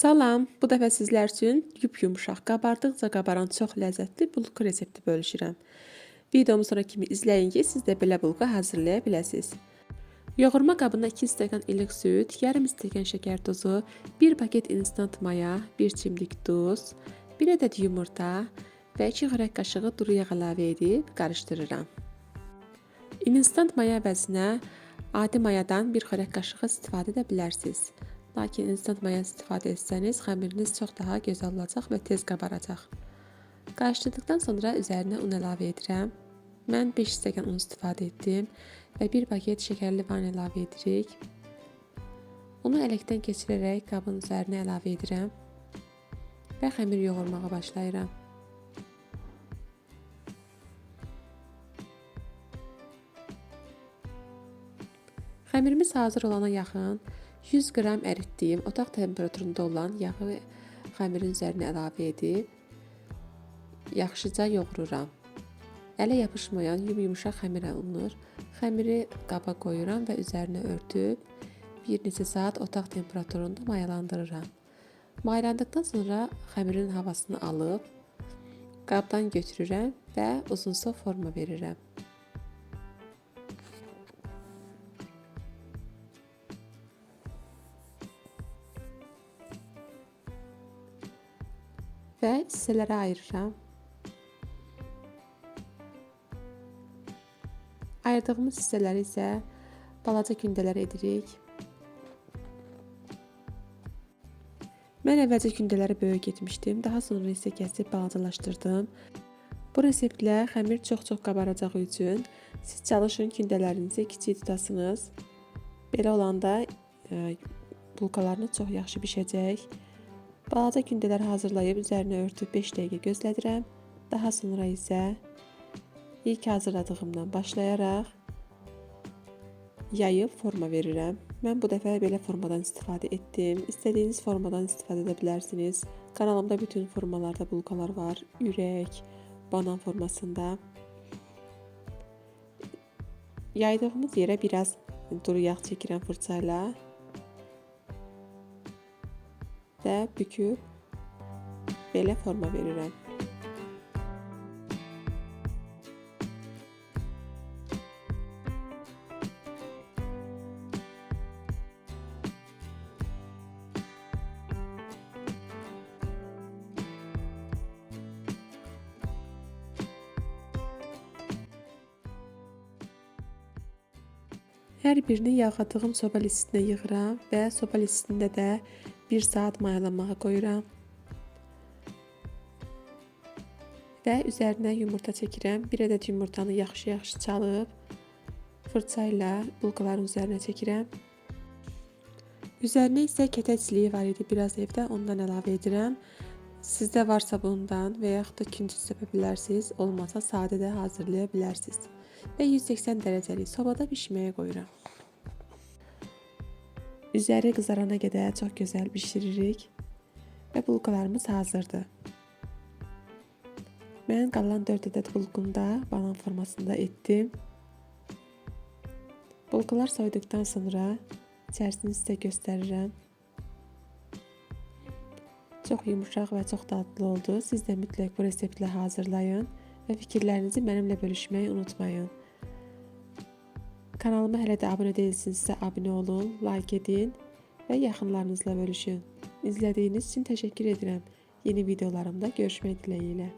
Salam, bu dəfə sizlər üçün yumşaq, qabardıqca qabaran çox ləzzətli bulka resepti bölüşürəm. Videomu sonra kimi izləyin ki, siz də belə bulka hazırlaya biləsiniz. Yoğurma qabına 2 stəkan ilıq süd, yarım stəkan şəkər tozu, 1 paket instant maya, 1 çimdik duz, 1 ədəd yumurta və 2 xörək qaşığı duru yağ əlavə edib qarışdırıram. Instant maya əvəzinə adi mayadan 1 xörək qaşığı istifadə edə bilərsiniz. Lakin instant maya istifadə etsəniz, xəmiriniz çox daha gözəl olacaq və tez qabaracaq. Qarışdırdıqdan sonra üzərinə un əlavə edirəm. Mən 5 stəkan un istifadə etdim və 1 paket şəkərli vanil əlavə edirik. Unu ələkdən keçirərək qabın üzərinə əlavə edirəm və xəmir yoğurmağa başlayıram. Xəmirimiz hazır olana yaxın 100 qram əritdiyim otaq temperaturunda olan yağı xəmirin üzərinə əlavə edib yaxşıca yoğururam. Ələ yapışmayan yumşaq xəmir alınır. Xəmiri qaba qoyuram və üzərinə örtüb bir neçə saat otaq temperaturunda mayalandırıram. Mayalandıqdan sonra xəmirin havasını alıb qabdan götürürəm və uzunsov forma verirəm. Və hissələrə ayırıram. Ayırdığımız hissələri isə balaca kündələr edirik. Mən əvvəlcə kündələri böyük etmişdim, daha sonra isə kəsib balacalaşdırdım. Bu reseptlə xəmir çox qabaracağı üçün siz çalışın kündələrinizi kiçik tutasınız. Belə olanda bulkalarınız çox yaxşı bişəcək. Balaca kündələri hazırlayıb üzərinə örtüb 5 dəqiqə gözlədirəm. Daha sonra isə ilk hazırladığımdan başlayaraq yayıb forma verirəm. Mən bu dəfə belə formadan istifadə etdim. İstədiyiniz formadan istifadə edə bilərsiniz. Kanalımda bütün formalarda bulkalar var. Ürək, banan formasında. Yaydığımız yerə biraz duru yağ çəkirəm fırçayla. Və büküb belə forma verirəm. Hər birini yağladığım soba listinə yığıram və soba listində də 1 saat mayalanmağa qoyuram. Və üzərinə yumurta çəkirəm. 1 ədəd yumurtanı yaxşı çalıb fırça ilə bulkaların üzərinə çəkirəm. Üzərinə isə kətəçliyi var idi biraz evdə, ondan əlavə edirəm. Sizdə varsa bundan və yaxud da küncü səpə bilərsiniz, olmasa sadə də hazırlaya bilərsiniz. Və 180 dərəcəlik sobada bişməyə qoyuram. Üzəri qızarana qədər çox gözəl bişiririk və bulkalarımız hazırdır. Mən qalan 4 ədəd bulkunu da banan formasında etdim. Bulkalar soyduqdan sonra içərisini sizə göstərirəm. Çox yumuşaq və çox dadlı oldu. Siz də mütləq bu reseptlə hazırlayın və fikirlərinizi mənimlə bölüşməyi unutmayın. Kanalıma hələ də abunə deyilsinizsə abunə olun, like edin və yaxınlarınızla bölüşün. İzlədiyiniz üçün təşəkkür edirəm. Yeni videolarımda görüşmək diləyilə.